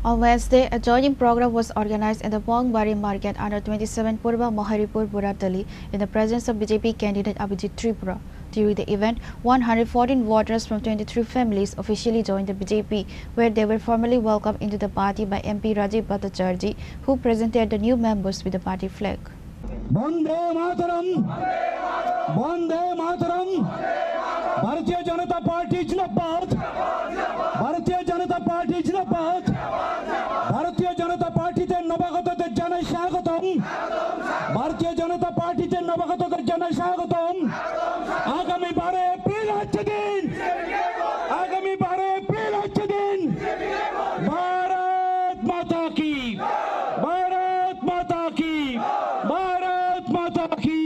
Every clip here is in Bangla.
On Wednesday, a joining program was organized in the Pongwari Market under 27 Purba Maharipur Buratali in the presence of BJP candidate Abhijit Tripura. During the event, 114 voters from 23 families officially joined the BJP, where they were formally welcomed into the party by MP Rajiv Bhattacharjee, who presented the new members with the party flag. Vande Mataram! Vande Mataram! Bharatiya Janata Party Jindabad! Bharatiya Janata Party Jindabad! Bharatiya Janata Party te nabagatoder janai স্বাগতম! Bharatiya Janata Party te nabagatoder janai স্বাগতম! আগামী 12 এপ্রিল হচ্ছে দিন! আগামী 12 এপ্রিল হচ্ছে দিন! ভারত মাতা কি! ভারত মাতা কি! ভারত মাতা কি!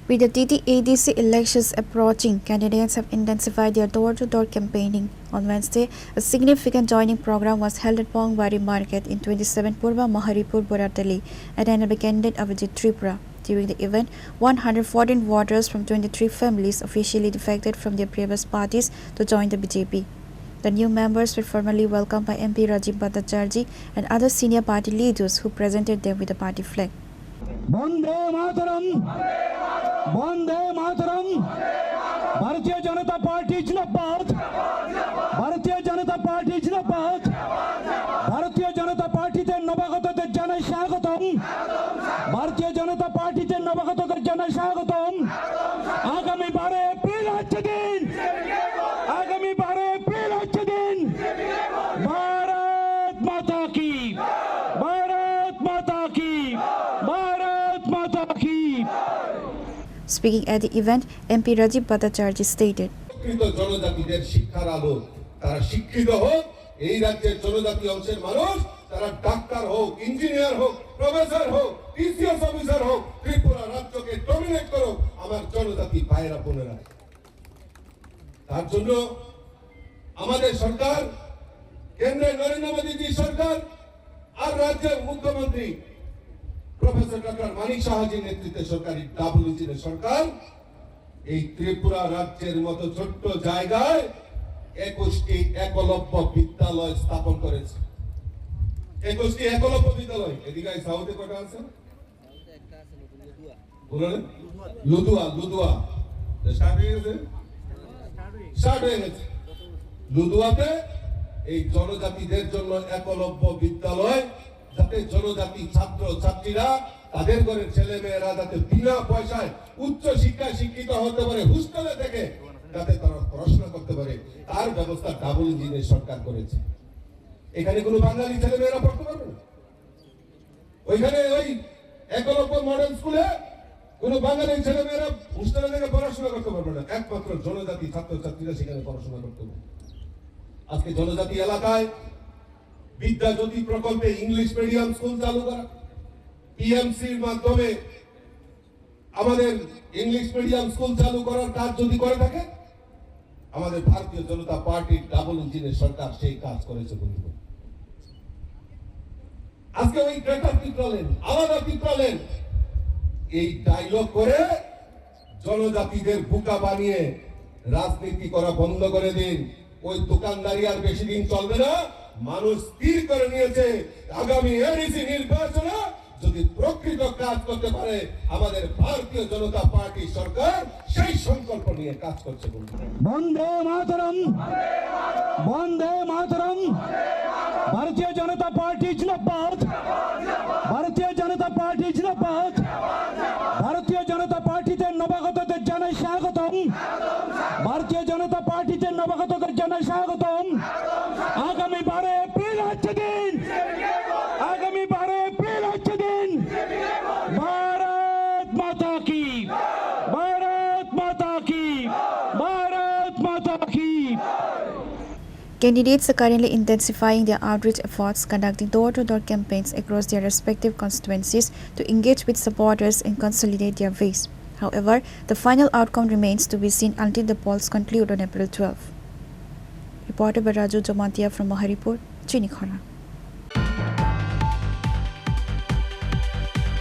With the TTADC elections approaching, candidates have intensified their door-to-door campaigning. On Wednesday, a significant joining program was held at Pongwari Market in 27 Purba Maharipur Buratali, attended by candidate Abhijit Tripura. During the event, 114 voters from 23 families officially defected from their previous parties to join the BJP. The new members were formally welcomed by MP Rajiv Bhattacharjee and other senior party leaders who presented them with the party flag. Vande Mataram! Vande Mataram! Bharatiya Janata Party Jindabad! Bharatiya Janata Party Jindabad! Bharatiya Janata Party te nabagatoder janai স্বাগতম! Bharatiya Janata Party te nabagatoder janai স্বাগতম! আগামী 12 এপ্রিল হচ্ছে দিন! আগামী 12 এপ্রিল হচ্ছে দিন! ভারত মাতা কি! ভারত মাতা কি! ভারত মাতা কি! Speaking at the event, MP Rajiv Bhattacharjee stated, জনজাতিদের শিক্ষার আলো তারা শিক্ষিত হোক এই রাজ্যের জনজাতি অংশের মানুষ তারা ডাক্তার হোক ইঞ্জিনিয়ার হোক প্রফেসর হোক টিসিএস অফিসার হোক ত্রিপুরা রাজ্যকে ডমিনেট করো আমার জনজাতি ভাইরা বোনেরা তার জন্য আমাদের সরকার কেন্দ্রের নরেন্দ্র মোদী সরকার আর রাজ্যের মুখ্যমন্ত্রী প্রফেসর ডক্টর মানিক সাহাজির নেতৃত্বে সরকারি ডাব্লিউসির সরকার এই ত্রিপুরা রাজ্যের মতো ছোট্ট জায়গায় 21টি একলব্য বিদ্যালয় স্থাপন করেছে 21টি একলব্য বিদ্যালয় এদিকে সাউথে কটা আছে বলেন লুদুয়া স্টার্ট হয়ে গেছে লুদুয়াতে এই জনজাতিদের জন্য একলব্য বিদ্যালয় যাতে জনজাতি ছাত্র ছাত্রীরা তাদের ঘরের ছেলে মেয়েরা যাতে বিনা পয়সায় উচ্চ শিক্ষায় শিক্ষিত হতে পারে হোস্টেলে থেকে যাতে তারা পড়াশোনা করতে পারে তার ব্যবস্থা ডাবল ইঞ্জিনের সরকার করেছে এখানে কোনো বাঙালি ছেলে মেয়েরা পড়তে পারবে না ওইখানে ওই একলব্য মডেল স্কুলে কোনো বাঙালি ছেলে মেয়েরা হোস্টেলে থেকে পড়াশোনা করতে পারবে না একমাত্র জনজাতি ছাত্র ছাত্রীরা সেখানে পড়াশোনা করতে পারবে আজকে জনজাতি এলাকায় বিদ্যাজ্যোতি প্রকল্পে ইংলিশ মিডিয়াম স্কুল চালু করা পিএমসির মাধ্যমে আমাদের ইংলিশ মিডিয়াম স্কুল চালু করার কাজ যদি করে থাকে আমাদের ভারতীয় জনতা পার্টির ডাবল ইঞ্জিনের সরকার সেই কাজ করেছে বন্ধু আজকে ওই গ্রেটার পিপলেন আলাদা পিপলেন এই ডায়লগ করে জনজাতিদের বোকা বানিয়ে রাজনীতি করা বন্ধ করে দিন ওই দোকানদারি আর বেশি দিন চলবে না মানুষ স্থির করে নিয়েছে আগামী এডিসি নির্বাচনে যদি প্রকৃত কাজ করতে পারে আমাদের ভারতীয় জনতা পার্টি সরকার সেই সংকল্প নিয়ে কাজ করছে বন্দে মাতরম বন্দে মাতরম ভারতীয় জনতা পার্টি জিন্দাবাদ ভারতীয় জনতা পার্টি জিন্দাবাদ ভারতীয় জনতা পার্টিতে নবাগতদের জানাই স্বাগতম ভারতীয় জনতা পার্টিতে নবাগতদের জানাই স্বাগতম আগামী 12 এপ্রিল হচ্ছে দিন আগামী 12 এপ্রিল হচ্ছে দিন ভারত মাতা কি ভারত মাতা কি ভারত মাতা কি Candidates are currently intensifying their outreach efforts, conducting door-to-door campaigns across their respective constituencies to engage with supporters and consolidate their base. However, the final outcome remains to be seen until the polls conclude on April 12. Reported by Raju Jamantia from Maharipur, Chinikhara.